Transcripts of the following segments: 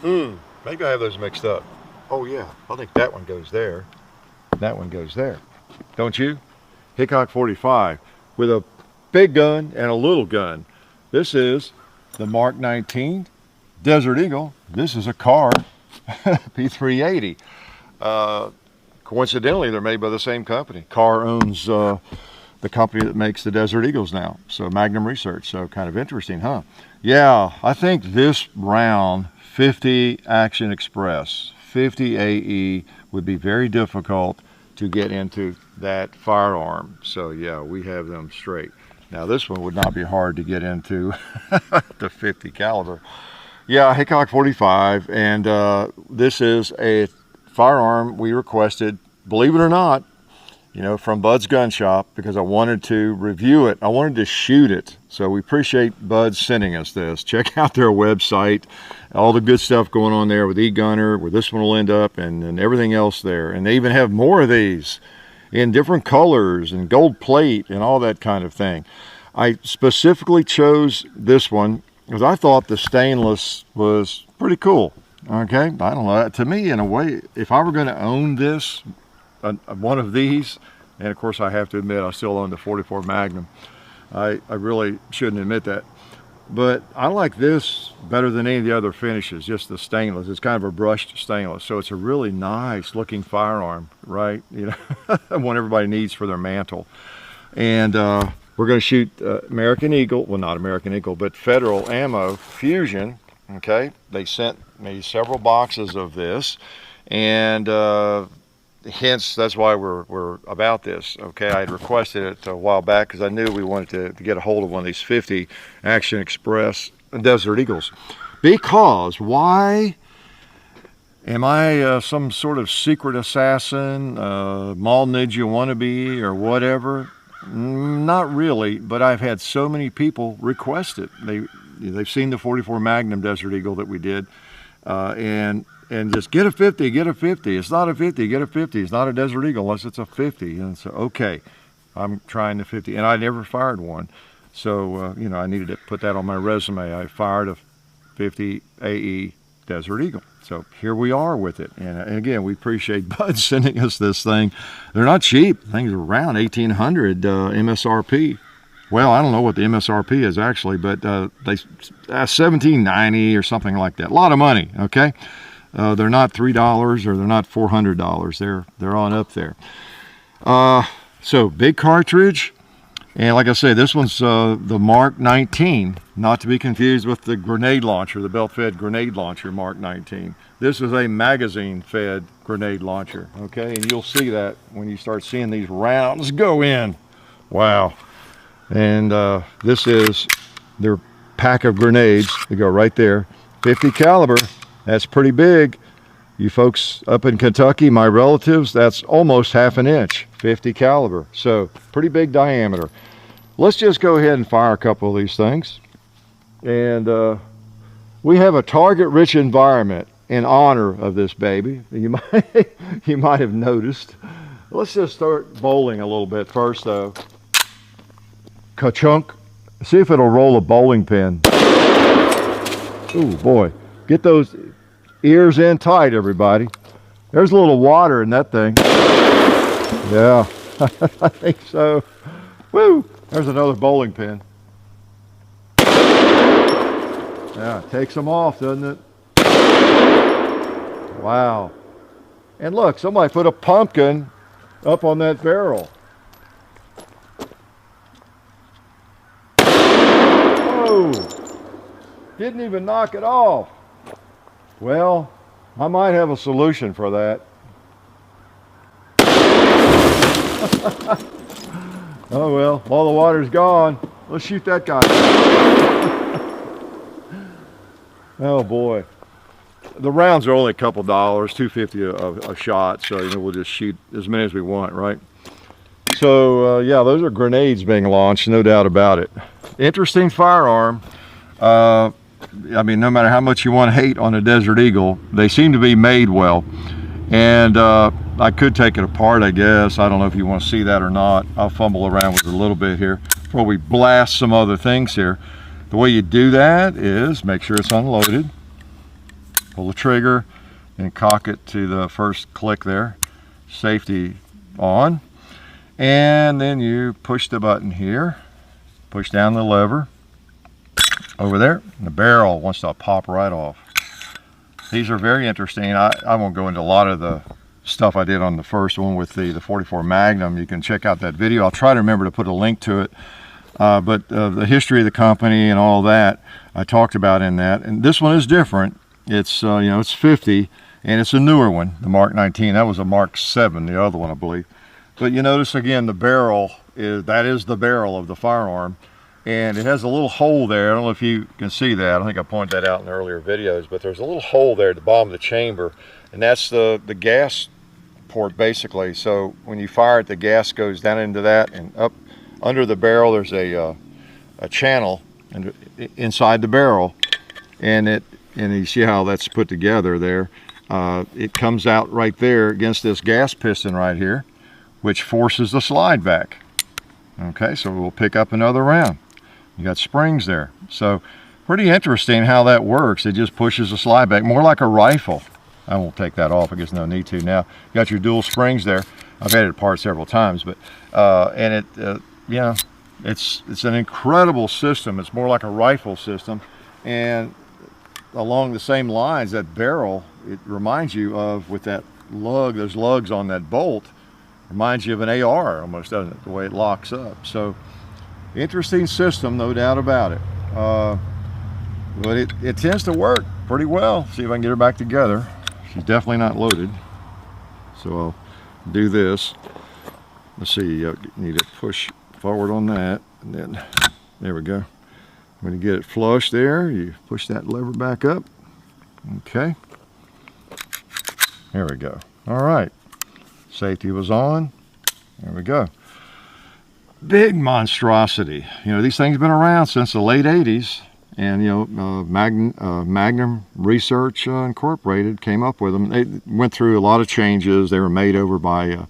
Maybe I have those mixed up. Oh yeah, I think that one goes there. That one goes there. Don't you? Hickok 45 with a big gun and a little gun. This is the Mark 19 Desert Eagle. This is a car, P380. Coincidentally, they're made by the same company. Carr owns the company that makes the Desert Eagles now. So Magnum Research. So kind of interesting, huh? Yeah, I think this round 50 Action Express, 50 AE would be very difficult to get into that firearm. So yeah, we have them straight. Now this one would not be hard to get into the 50 caliber. Yeah, Hickok 45, and this is a firearm we requested, believe it or not, you know, from Bud's Gun Shop, because I wanted to review it. I wanted to shoot it. So we appreciate Bud sending us this. Check out their website, all the good stuff going on there with eGunner, where this one will end up, and everything else there. And they even have more of these in different colors and gold plate and all that kind of thing. I specifically chose this one because I thought the stainless was pretty cool. Okay, I don't know. To me, in a way, if I were going to own this, one of these, and of course I have to admit I still own the 44 Magnum. I really shouldn't admit that, but I like this better than any of the other finishes, just the stainless. It's kind of a brushed stainless, so it's a really nice looking firearm, right? You know, one everybody needs for their mantle. And we're going to shoot American Eagle, well, not American Eagle, but Federal Ammo Fusion. Okay, they sent me several boxes of this, and hence that's why we're about this. Okay, I had requested it a while back because I knew we wanted to get a hold of one of these 50 Action Express Desert Eagles. Because why am I some sort of secret assassin, mall ninja wannabe or whatever? Not really, but I've had so many people request it. They've seen the 44 Magnum Desert Eagle that we did, and just get a 50, get a 50. It's not a 50, get a 50. It's not a Desert Eagle unless it's a 50. And so, okay, I'm trying the 50. And I never fired one. So, you know, I needed to put that on my resume. I fired a 50 AE Desert Eagle. So here we are with it. And again, we appreciate Bud sending us this thing. They're not cheap. Things are around 1,800 MSRP. Well, I don't know what the MSRP is actually, but they $1,790 or something like that. A lot of money, okay? They're not $3 or they're not $400. They're on up there. So big cartridge, and like I say, this one's the Mark 19, not to be confused with the grenade launcher, the belt-fed grenade launcher Mark 19. This is a magazine-fed grenade launcher, okay? And you'll see that when you start seeing these rounds go in. Wow. And this is their pack of grenades. They go right there. 50 caliber. That's pretty big. You folks up in Kentucky, my relatives, that's almost half an inch, 50 caliber. So pretty big diameter. Let's just go ahead and fire a couple of these things. And we have a target-rich environment in honor of this baby. You might have noticed. Let's just start bowling a little bit first, though. Ka-chunk. See if it'll roll a bowling pin. Ooh, boy. Get those ears in tight, everybody. There's a little water in that thing. Yeah, I think so. Woo! There's another bowling pin. Yeah, it takes them off, doesn't it? Wow. And look, somebody put a pumpkin up on that barrel. Whoa! Didn't even knock it off. Well, I might have a solution for that. Oh well, all the water's gone. Let's shoot that guy. Oh boy. The rounds are only a couple dollars, $2.50 a shot, so you know, we'll just shoot as many as we want, right? So yeah, those are grenades being launched, no doubt about it. Interesting firearm. I mean, no matter how much you want to hate on a Desert Eagle, they seem to be made well. And I could take it apart, I guess. I don't know if you want to see that or not. I'll fumble around with it a little bit here before we blast some other things here. The way you do that is make sure it's unloaded. pull the trigger and cock it to the first click there, safety on, and then you push the button here, push down the lever over there, and the barrel wants to pop right off. These are very interesting. I won't go into a lot of the stuff I did on the first one with the 44 Magnum. You can check out that video. I'll try to remember to put a link to it. But the history of the company and all that I talked about in that. And this one is different. It's you know, it's 50, and it's a newer one, the Mark 19. That was a Mark 7, the other one, I believe. But you notice again, the barrel that is the barrel of the firearm, and it has a little hole there. I don't know if you can see that. I think I pointed that out in the earlier videos, but there's a little hole there at the bottom of the chamber, and that's the gas port basically. So when you fire it, the gas goes down into that, and up under the barrel there's a channel inside the barrel, and you see how that's put together there. It comes out right there against this gas piston right here, which forces the slide back. Okay, so we'll pick up another round. You got springs there. So pretty interesting how that works. It just pushes the slide back, more like a rifle. I won't take that off, I guess no need to now. You got your dual springs there. I've had it apart several times, but and it yeah, it's an incredible system. It's more like a rifle system, and along the same lines, that barrel, it reminds you of, with that lug, those lugs on that bolt, reminds you of an AR almost, doesn't it, the way it locks up. So interesting system, no doubt about it. But it tends to work pretty well. See if I can get her back together. She's definitely not loaded, so I'll do this. Let's see, you need to push forward on that, and then there we go. When you get it flush there, you push that lever back up. Okay, there we go. All right, safety was on. There we go. Big monstrosity. You know, these things have been around since the late 80s, and you know, Magnum Research Incorporated came up with them. They went through a lot of changes. They were made over by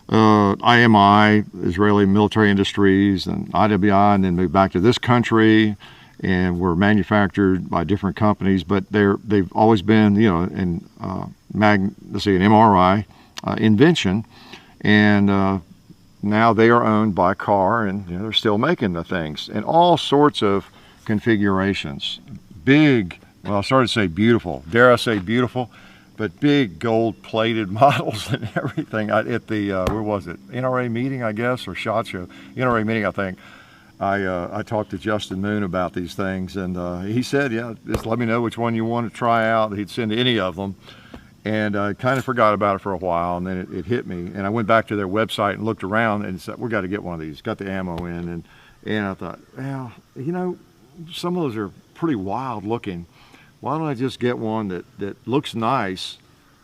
IMI, Israeli Military Industries, and IWI, and then moved back to this country, and were manufactured by different companies. But they've always been, you know, in an MRI invention, and now they are owned by Carr, and you know, they're still making the things in all sorts of configurations. Big, well, I started to say beautiful, dare I say beautiful, but big gold-plated models and everything. At the where was it? NRA meeting, I guess, or SHOT Show. NRA meeting, I think. I talked to Justin Moon about these things, and he said, yeah, just let me know which one you want to try out. He'd send any of them. And I kind of forgot about it for a while, and then it hit me. And I went back to their website and looked around and said, we got to get one of these. Got the ammo in, and I thought, well, you know, some of those are pretty wild looking. Why don't I just get one that looks nice,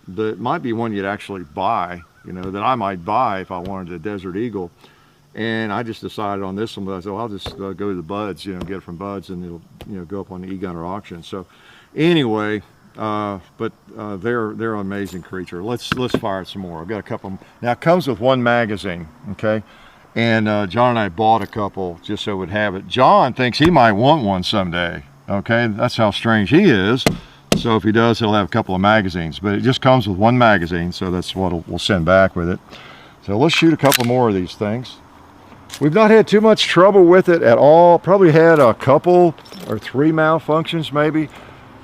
that might be one you'd actually buy, you know, that I might buy if I wanted a Desert Eagle. And I just decided on this one, but I said, well, I'll just go to the Buds, you know, get it from Buds, and it'll, you know, go up on the e-gunner auction. So anyway, they're an amazing creature. Let's fire it some more. I've got a couple. Now it comes with one magazine, okay? And John and I bought a couple just so we'd have it. John thinks he might want one someday, okay? That's how strange he is. So if he does, he'll have a couple of magazines. But it just comes with one magazine, so that's what we'll send back with it. So let's shoot a couple more of these things. We've not had too much trouble with it at all. Probably had a couple or 3 malfunctions maybe.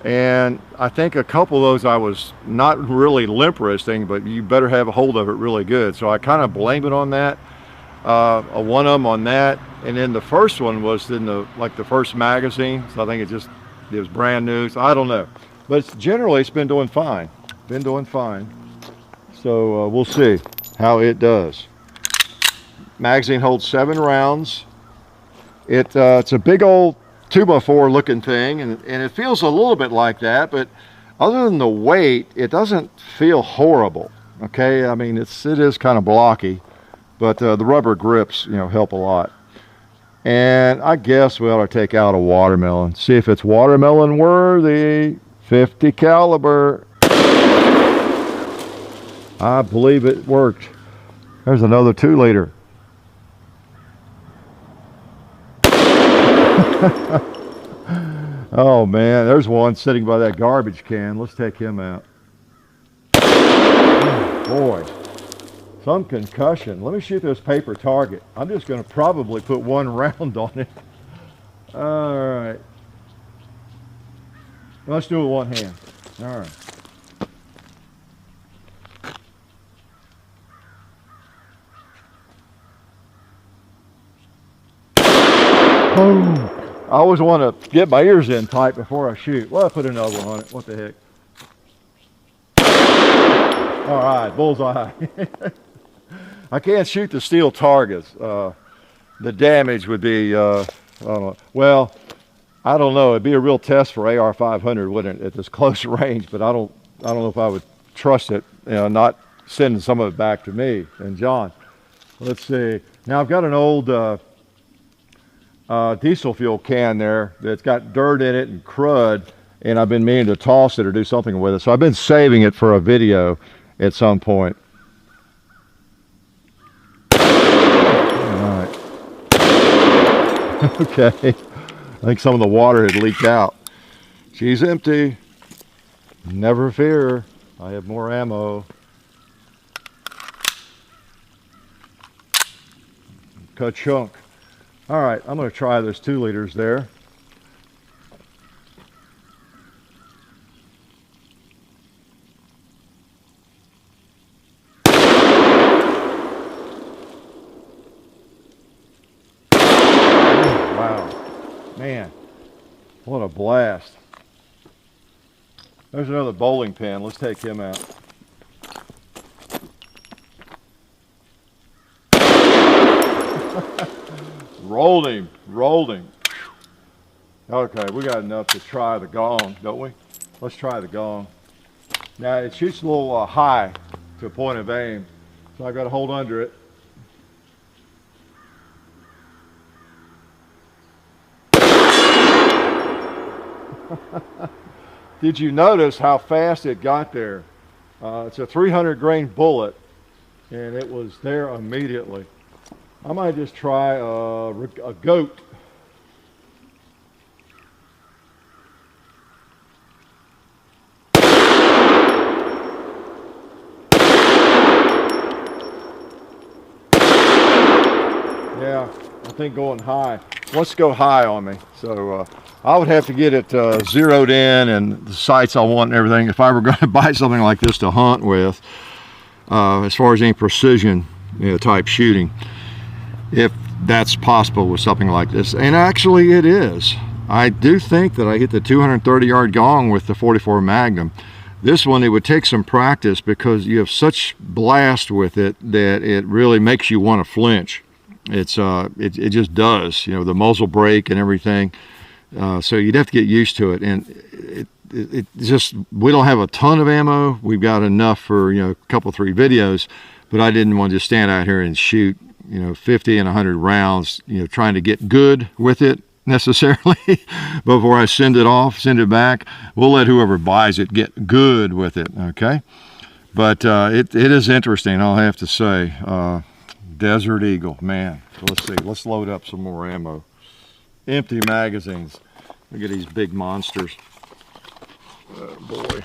And I think a couple of those I was not really limp wristing, but you better have a hold of it really good. So I kind of blame it on that. One of them on that, and then the first one was in the first magazine. So I think it was brand new. So I don't know, but generally it's been doing fine. Been doing fine. So we'll see how it does. Magazine holds 7 rounds. It's a big old 2x4 looking thing, and it feels a little bit like that, but other than the weight, it doesn't feel horrible. Okay, I mean it is kind of blocky, but the rubber grips, you know, help a lot. And I guess we ought to take out a watermelon, see if it's watermelon worthy. 50 caliber. I believe it worked. There's another 2-liter. Oh man, there's one sitting by that garbage can. Let's take him out. Boy, some concussion. Let me shoot this paper target. I'm just going to probably put one round on it. All right. Let's do it with one hand. All right. Boom. I always want to get my ears in tight before I shoot. Well, I put another one on it. What the heck? All right, bullseye. I can't shoot the steel targets. The damage would be, I don't know. Well, I don't know. It'd be a real test for AR-500, wouldn't it, at this close range? But I don't know if I would trust it. You know, not sending some of it back to me and John. Let's see. Now I've got an old diesel fuel can there that's got dirt in it and crud, and I've been meaning to toss it or do something with it. So I've been saving it for a video at some point. All right. Okay. I think some of the water had leaked out. She's empty. Never fear. I have more ammo. Ka-chunk. All right, I'm going to try this 2 liters there. Wow, man, what a blast. There's another bowling pin. Let's take him out. Rolled him. Okay, we got enough to try the gong, don't we? Let's try the gong. Now it shoots a little high to a point of aim, so I got to hold under it. Did you notice how fast it got there? It's a 300 grain bullet, and it was there immediately. I might just try a goat. Yeah, I think going high. Let's go high on me. So I would have to get it zeroed in and the sights I want and everything if I were going to buy something like this to hunt with, as far as any precision, you know, type shooting, if that's possible with something like this. And actually it is. I do think that I hit the 230 yard gong with the 44 Magnum. This one, it would take some practice because you have such blast with it that it really makes you want to flinch. It just does, you know, the muzzle brake and everything. So you'd have to get used to it. And it just, we don't have a ton of ammo. We've got enough for, you know, a couple, 3 videos, but I didn't want to just stand out here and shoot, you know, 50 and 100 rounds, you know, trying to get good with it necessarily before I send it back. We'll let whoever buys it get good with it, okay? But it is interesting, I'll have to say. Desert Eagle, man. Let's see, let's load up some more ammo. Empty magazines. Look at these big monsters. Oh boy.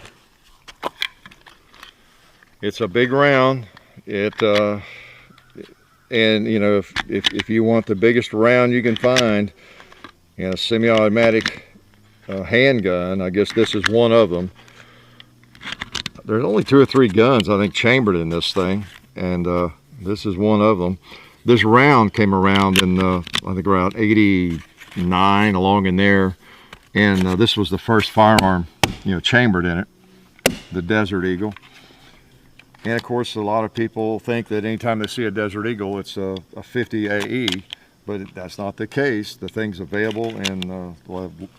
It's a big round. And you know, if you want the biggest round you can find in a semi-automatic handgun, I guess this is one of them. There's only 2 or 3 guns, I think, chambered in this thing, and this is one of them. This round came around in, I think, around 89, along in there, and this was the first firearm, you know, chambered in it, the Desert Eagle. And of course, a lot of people think that anytime they see a Desert Eagle, it's a 50 AE, but that's not the case. The thing's available in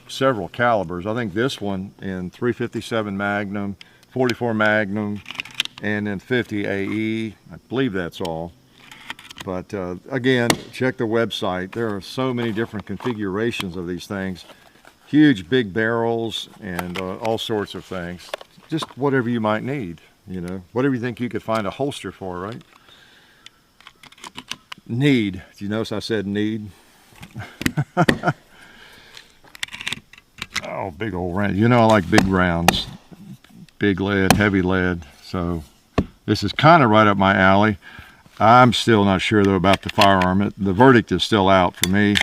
several calibers. I think this one in 357 Magnum, 44 Magnum, and then 50 AE. I believe that's all. But again, check the website. There are so many different configurations of these things. Huge big barrels and all sorts of things. Just whatever you might need, you know. Whatever you think you could find a holster for, right? Need. Did you notice I said need? Oh big old round. You know I like big rounds. Big lead, heavy lead. So this is kind of right up my alley. I'm still not sure though about the firearm. The verdict is still out for me.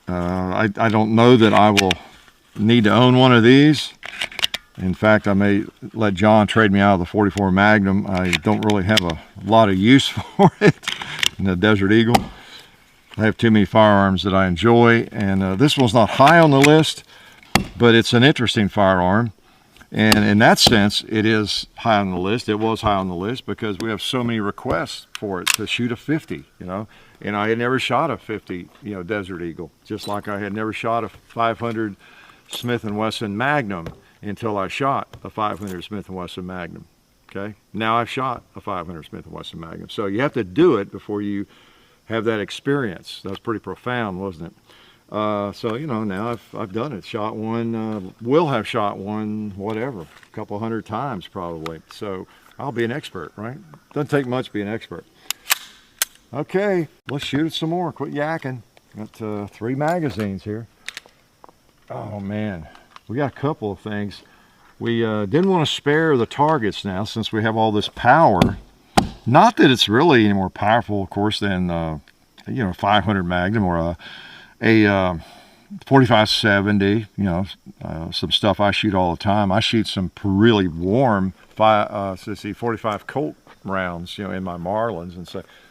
I don't know that I will need to own one of these. In fact, I may let John trade me out of the 44 Magnum. I don't really have a lot of use for it in the Desert Eagle. I have too many firearms that I enjoy, and this one's not high on the list, but it's an interesting firearm. And in that sense, it is high on the list. It was high on the list because we have so many requests for it to shoot a 50, you know. And I had never shot a 50, you know, Desert Eagle, just like I had never shot a 500 Smith & Wesson Magnum until I shot a 500 Smith & Wesson Magnum. Okay, now I've shot a 500 Smith & Wesson Magnum. So you have to do it before you have that experience. That was pretty profound, wasn't it? So, you know, now I've done it. Shot one, will have shot one, whatever, a couple hundred times probably. So I'll be an expert, right? Doesn't take much to be an expert. Okay, let's shoot it some more. Quit yakking. Got 3 magazines here. Oh man, we got a couple of things. We didn't want to spare the targets now since we have all this power. Not that it's really any more powerful, of course, than you know, 500 Magnum or a 4570. You know, some stuff I shoot all the time. I shoot some really warm 45 Colt rounds, you know, in my Marlins and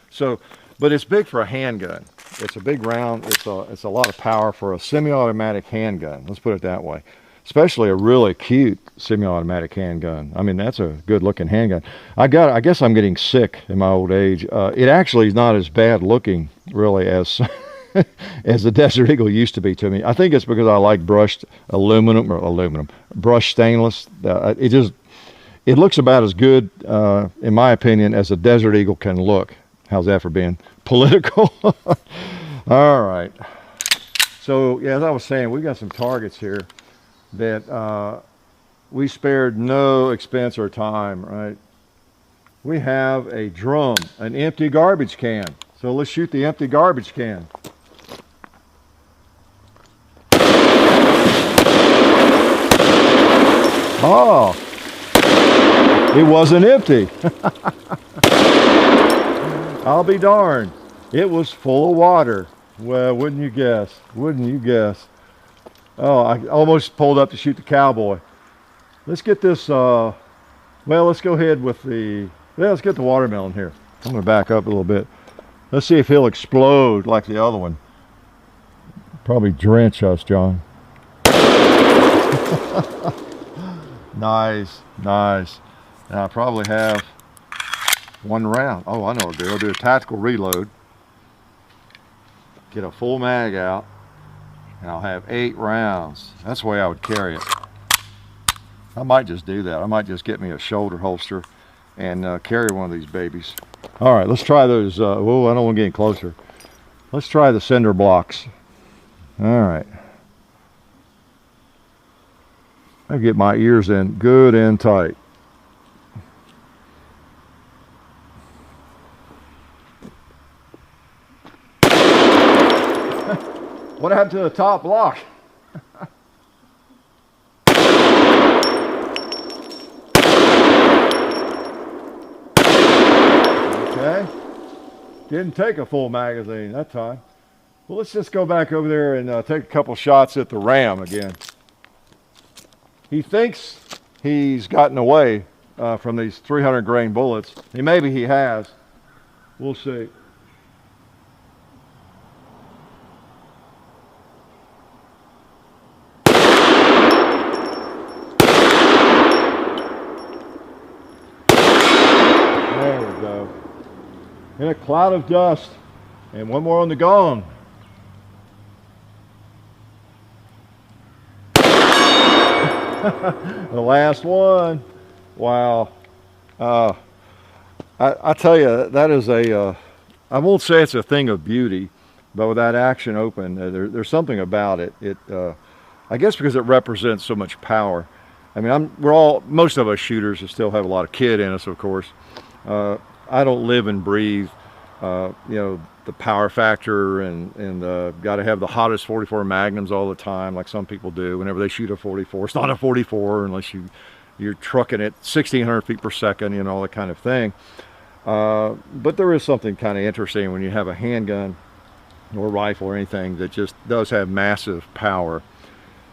so. But it's big for a handgun. It's a big round. It's a lot of power for a semi-automatic handgun. Let's put it that way. Especially a really cute semi-automatic handgun. I mean, that's a good-looking handgun. I guess I'm getting sick in my old age. It actually is not as bad looking, really, as as the Desert Eagle used to be to me. I think it's because I like brushed brushed stainless. It looks about as good, in my opinion, as a Desert Eagle can look. How's that for being political? All right. So, yeah, as I was saying, we got some targets here that we spared no expense or time, right? We have a drum, an empty garbage can. So let's shoot the empty garbage can. Oh, it wasn't empty. I'll be darned. It was full of water. Well, wouldn't you guess? Wouldn't you guess? Oh, I almost pulled up to shoot the cowboy. Let's get this, well, let's go ahead with let's get the watermelon here. I'm going to back up a little bit. Let's see if he'll explode like the other one. Probably drench us, John. Nice, nice. Now I probably have 1 round. Oh, I know what I'll do. I'll do a tactical reload. Get a full mag out. And I'll have 8 rounds. That's the way I would carry it. I might just do that. I might just get me a shoulder holster and carry one of these babies. All right, let's try those. Oh, I don't want to get any closer. Let's try the cinder blocks. All right. I get my ears in good and tight. What happened to the top block? Okay. Didn't take a full magazine that time. Well, let's just go back over there and take a couple shots at the ram again. He thinks he's gotten away from these 300 grain bullets. And maybe he has. We'll see. There we go. In a cloud of dust. And one more on the gong. The last one. Wow. I tell you, that is I won't say it's a thing of beauty, but with that action open, there's something about it. I guess because it represents so much power. I mean, most of us shooters still have a lot of kid in us, of course. I don't live and breathe, you know, the power factor and got to have the hottest 44 Magnums all the time, like some people do whenever they shoot a 44. It's not a 44 unless you're trucking it 1,600 feet per second, you know, all that kind of thing. But there is something kind of interesting when you have a handgun or rifle or anything that just does have massive power.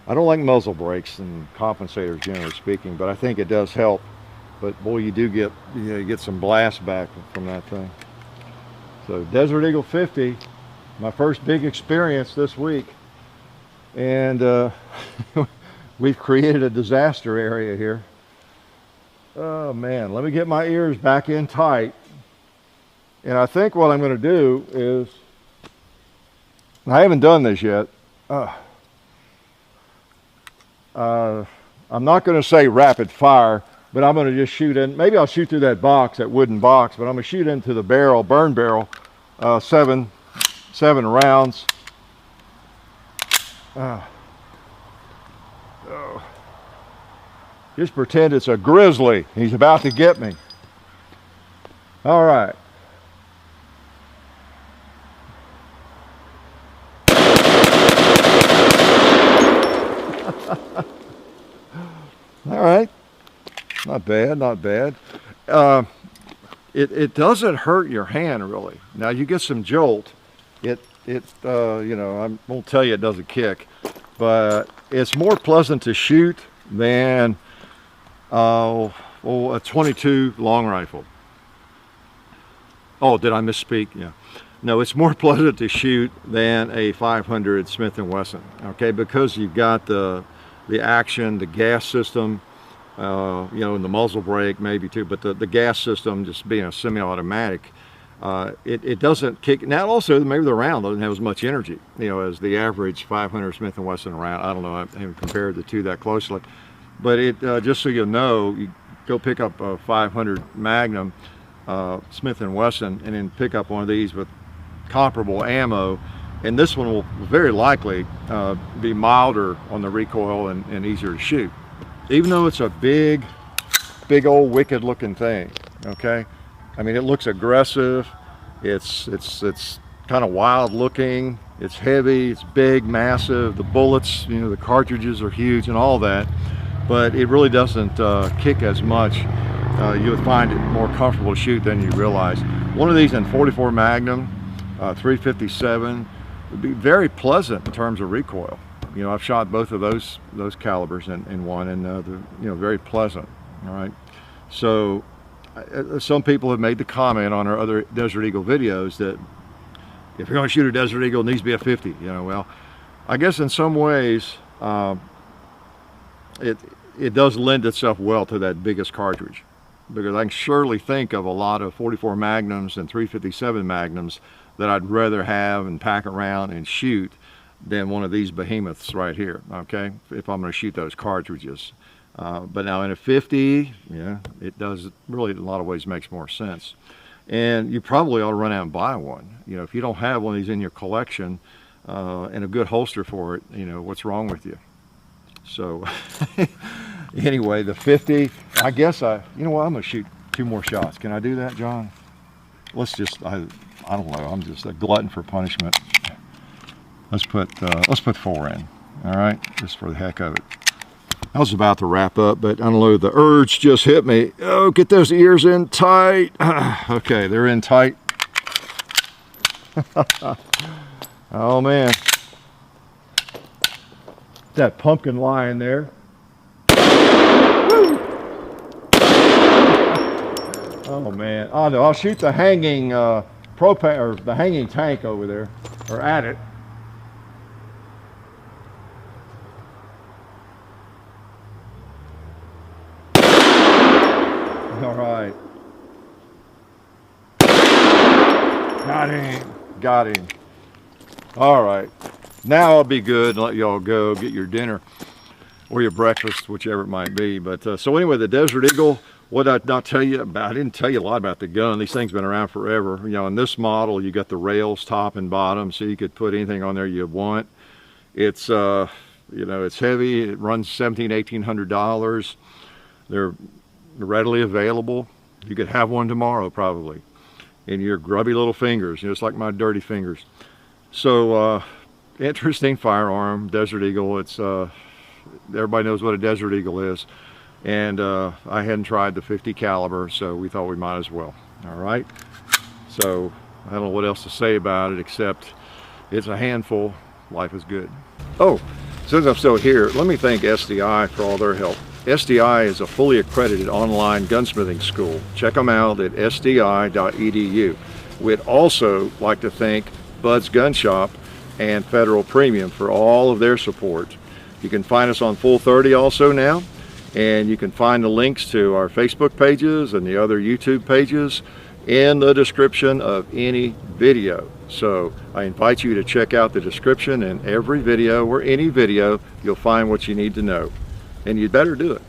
I don't like muzzle brakes and compensators, generally speaking, but I think it does help. But boy, you do get, you get some blast back from that thing. So Desert Eagle 50, my first big experience this week. And we've created a disaster area here. Oh man, let me get my ears back in tight. And I think what I'm going to do is, I haven't done this yet. I'm not going to say rapid fire, but I'm going to just shoot in. Maybe I'll shoot through that box, that wooden box, but I'm going to shoot into the barrel, burn barrel, seven rounds. Just pretend it's a grizzly. He's about to get me. All right. All right, not bad, not bad. It doesn't hurt your hand really. Now you get some jolt. You know, I won't tell you it doesn't kick, but it's more pleasant to shoot than a 22 long rifle. Oh, did I misspeak? Yeah. No, it's more pleasant to shoot than a 500 Smith & Wesson. Okay, because you've got the action, the gas system, you know, and the muzzle brake maybe too, but the gas system, just being a semi-automatic, it doesn't kick. Now also maybe the round doesn't have as much energy, you know, as the average 500 Smith & Wesson round. I don't know, I haven't compared the two that closely, but it just so you know, you go pick up a 500 Magnum Smith & Wesson and then pick up one of these with comparable ammo, and this one will very likely be milder on the recoil and easier to shoot, even though it's a big old wicked looking thing. Okay, I mean, it looks aggressive, it's kind of wild looking, it's heavy, it's big, massive, the bullets, you know, the cartridges are huge and all that, but it really doesn't kick as much. You'll find it more comfortable to shoot than you realize. One of these in 44 Magnum 357 would be very pleasant in terms of recoil. You know, I've shot both of those calibers in one, and they're, you know, very pleasant. All right, so some people have made the comment on our other Desert Eagle videos that if you're going to shoot a Desert Eagle, it needs to be a 50. You know, well, I guess in some ways it does lend itself well to that biggest cartridge, because I can surely think of a lot of 44 Magnums and 357 Magnums that I'd rather have and pack around and shoot than one of these behemoths right here, okay, if I'm going to shoot those cartridges. But now in a 50, yeah, it does really in a lot of ways makes more sense. And you probably ought to run out and buy one. You know, if you don't have one of these in your collection and a good holster for it, you know, what's wrong with you? So anyway, the 50, I guess you know what, I'm going to shoot 2 more shots. Can I do that, John? Let's just, I don't know, I'm just a glutton for punishment. Let's put 4 in, all right, just for the heck of it. I was about to wrap up, but I don't know, the urge just hit me. Oh, get those ears in tight. Okay, they're in tight. Oh man, that pumpkin lion there. Oh man, oh no, I'll shoot the hanging propane, or the hanging tank over there, or at it. All right. Got him. All right. Now I'll be good and let y'all go get your dinner or your breakfast, whichever it might be. But so anyway, the Desert Eagle, what did I not tell you about? I didn't tell you a lot about the gun. These things been around forever. You know, in this model, you got the rails top and bottom, so you could put anything on there you want. It's, you know, it's heavy. It runs $1,700. They're readily available. You could have one tomorrow probably. in your grubby little fingers, just like my dirty fingers. So interesting firearm, Desert Eagle. It's everybody knows what a Desert Eagle is, and I hadn't tried the 50 caliber, so we thought we might as well. All right, so I don't know what else to say about it except it's a handful. Life is good. Oh, since I'm still here, let me thank SDI for all their help. SDI is a fully accredited online gunsmithing school. Check them out at sdi.edu. We'd also like to thank Bud's Gun Shop and Federal Premium for all of their support. You can find us on Full 30 also now, and you can find the links to our Facebook pages and the other YouTube pages in the description of any video. So I invite you to check out the description in every video or any video. You'll find what you need to know, and you'd better do it.